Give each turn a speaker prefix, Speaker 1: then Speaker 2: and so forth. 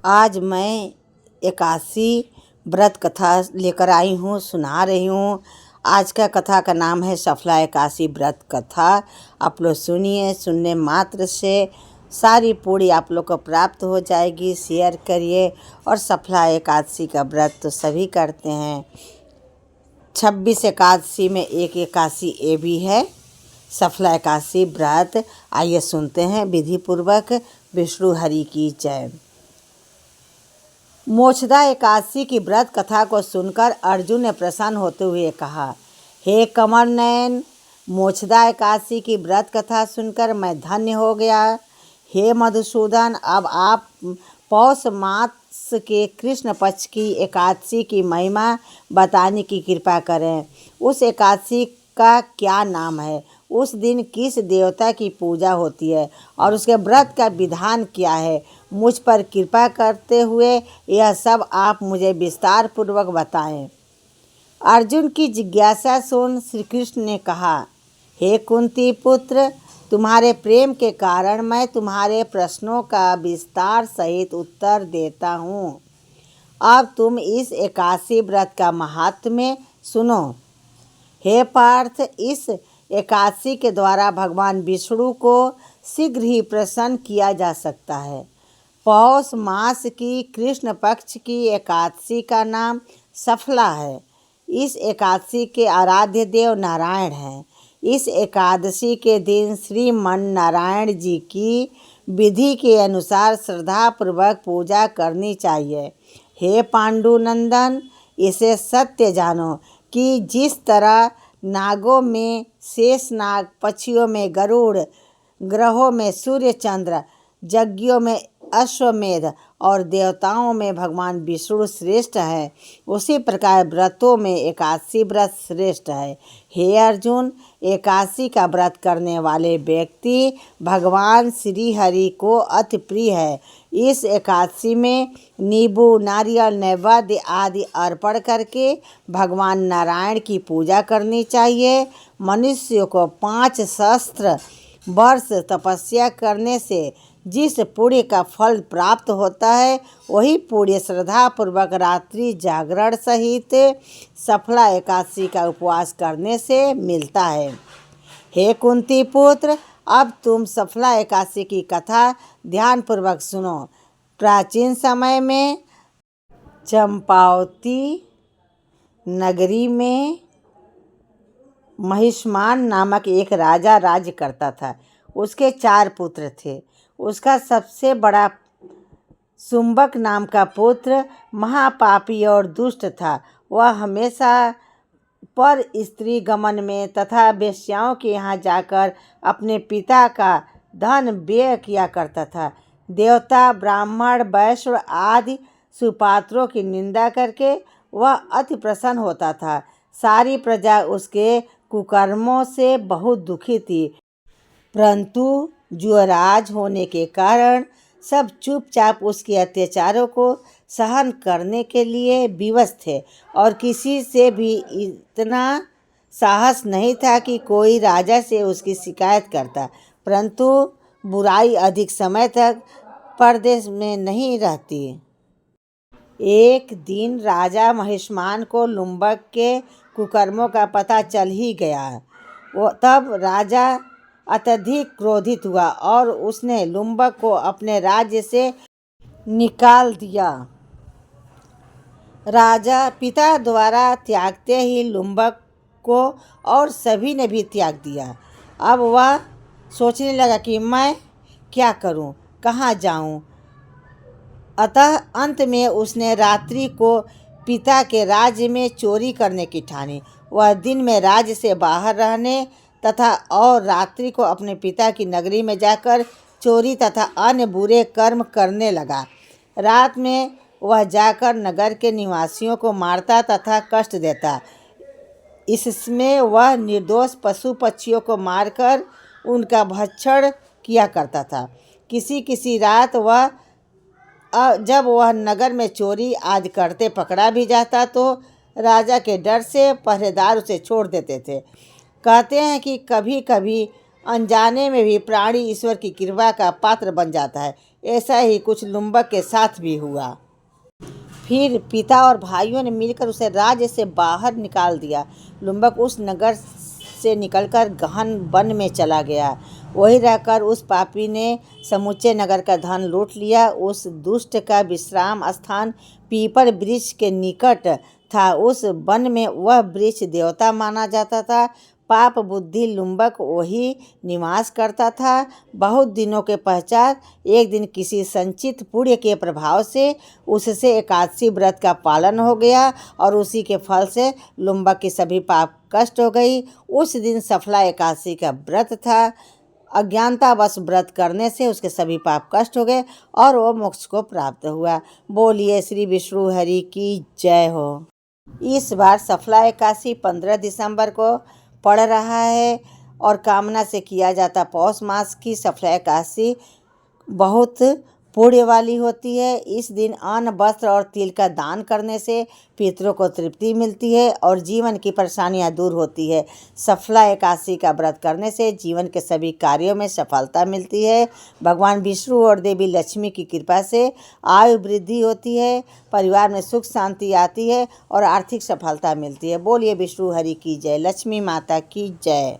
Speaker 1: आज मैं एकादशी व्रत कथा लेकर आई हूँ, सुना रही हूँ। आज का कथा का नाम है सफला एकादशी व्रत कथा। आप लोग सुनिए, सुनने मात्र से सारी पूरी आप लोग को प्राप्त हो जाएगी। शेयर करिए। और सफला एकादशी का व्रत तो सभी करते हैं। 26 एकादशी में एक एकादशी ये भी है, सफला एकादशी व्रत। आइए सुनते हैं विधि पूर्वक। विष्णु हरि की जय। मोक्षदा एकादशी की व्रत कथा को सुनकर अर्जुन ने प्रसन्न होते हुए कहा, हे कमर नयन, मोक्षदा एकादशी की व्रत कथा सुनकर मैं धन्य हो गया। हे मधुसूदन, अब आप पौष मास के कृष्ण पक्ष की एकादशी की महिमा बताने की कृपा करें। उस एकादशी का क्या नाम है, उस दिन किस देवता की पूजा होती है और उसके व्रत का विधान क्या है। मुझ पर कृपा करते हुए यह सब आप मुझे विस्तार पूर्वक बताएं। अर्जुन की जिज्ञासा सुन श्री कृष्ण ने कहा, हे कुंती पुत्र, तुम्हारे प्रेम के कारण मैं तुम्हारे प्रश्नों का विस्तार सहित उत्तर देता हूँ। अब तुम इस एकादशी व्रत का महात्म्य सुनो। हे पार्थ, इस एकादशी के द्वारा भगवान विष्णु को शीघ्र ही प्रसन्न किया जा सकता है। पौष मास की कृष्ण पक्ष की एकादशी का नाम सफला है। इस एकादशी के आराध्य देव नारायण हैं। इस एकादशी के दिन श्रीमन नारायण जी की विधि के अनुसार श्रद्धापूर्वक पूजा करनी चाहिए। हे पांडुनंदन, इसे सत्य जानो कि जिस तरह नागों में शेषनाग, पक्षियों में गरुड़, ग्रहों में सूर्य चंद्र, यज्ञों में अश्वमेध और देवताओं में भगवान विष्णु श्रेष्ठ है, उसी प्रकार व्रतों में एकादशी व्रत श्रेष्ठ है। हे अर्जुन, एकादशी का व्रत करने वाले व्यक्ति भगवान श्री हरि को अति प्रिय है। इस एकादशी में नींबू, नारियल, नैवेद्य आदि अर्पण करके भगवान नारायण की पूजा करनी चाहिए। मनुष्य को 5 सहस्त्र वर्ष तपस्या करने से जिस पुण्य का फल प्राप्त होता है, वही पुण्य श्रद्धापूर्वक रात्रि जागरण सहित सफला एकादशी का उपवास करने से मिलता है। हे कुंती पुत्र, अब तुम सफला एकादशी की कथा ध्यानपूर्वक सुनो। प्राचीन समय में चंपावती नगरी में महिष्मान नामक एक राजा राज्य करता था। उसके 4 पुत्र थे। उसका सबसे बड़ा शुंभक नाम का पुत्र महापापी और दुष्ट था। वह हमेशा पर स्त्री गमन में तथा वेश्याओं के यहाँ जाकर अपने पिता का धन व्यय किया करता था। देवता, ब्राह्मण, वैश्य आदि सुपात्रों की निंदा करके वह अति प्रसन्न होता था। सारी प्रजा उसके कुकर्मों से बहुत दुखी थी, परंतु जुअराज होने के कारण सब चुपचाप उसके अत्याचारों को सहन करने के लिए विवश थे और किसी से भी इतना साहस नहीं था कि कोई राजा से उसकी शिकायत करता। परंतु बुराई अधिक समय तक परदेश में नहीं रहती। एक दिन राजा महिष्मान को लुम्बक के कुकर्मों का पता चल ही गया। तब राजा अत्यधिक क्रोधित हुआ और उसने लुम्बक को अपने राज्य से निकाल दिया। राजा पिता द्वारा त्यागते ही लुम्बक को और सभी ने भी त्याग दिया। अब वह सोचने लगा कि मैं क्या करूं, कहाँ जाऊं। अतः अंत में उसने रात्रि को पिता के राज्य में चोरी करने की ठानी। वह दिन में राज्य से बाहर रहने तथा और रात्रि को अपने पिता की नगरी में जाकर चोरी तथा अन्य बुरे कर्म करने लगा। रात में वह जाकर नगर के निवासियों को मारता तथा कष्ट देता। इसमें वह निर्दोष पशु पक्षियों को मारकर उनका भक्षण किया करता था। किसी किसी रात जब वह नगर में चोरी आदि करते पकड़ा भी जाता तो राजा के डर से पहरेदार उसे छोड़ देते थे। कहते हैं कि कभी कभी अनजाने में भी प्राणी ईश्वर की कृपा का पात्र बन जाता है। ऐसा ही कुछ लुम्बक के साथ भी हुआ। फिर पिता और भाइयों ने मिलकर उसे राज्य से बाहर निकाल दिया। लुम्बक उस नगर से निकलकर गहन वन में चला गया। वहीं रहकर उस पापी ने समूचे नगर का धन लूट लिया। उस दुष्ट का विश्राम स्थान पीपल वृक्ष के निकट था। उस वन में वह वृक्ष देवता माना जाता था। पाप बुद्धि लुम्बक वही निवास करता था। बहुत दिनों के पश्चात एक दिन किसी संचित पुण्य के प्रभाव से उससे एकादशी व्रत का पालन हो गया और उसी के फल से लुम्बक की सभी पाप कष्ट हो गई। उस दिन सफला एकादशी का व्रत था। अज्ञानतावश व्रत करने से उसके सभी पाप कष्ट हो गए और वो मोक्ष को प्राप्त हुआ। बोलिए श्री विष्णु हरि की जय हो। इस बार सफला एकादशी 15 दिसंबर को पड़ रहा है और कामना से किया जाता पौष मास की सफला एकादशी बहुत पुण्य वाली होती है। इस दिन अन्न वस्त्र और तिल का दान करने से पितरों को तृप्ति मिलती है और जीवन की परेशानियां दूर होती है। सफला एकादशी का व्रत करने से जीवन के सभी कार्यों में सफलता मिलती है। भगवान विष्णु और देवी लक्ष्मी की कृपा से आयु वृद्धि होती है, परिवार में सुख शांति आती है और आर्थिक सफलता मिलती है। बोलिए विष्णु हरि की जय, लक्ष्मी माता की जय।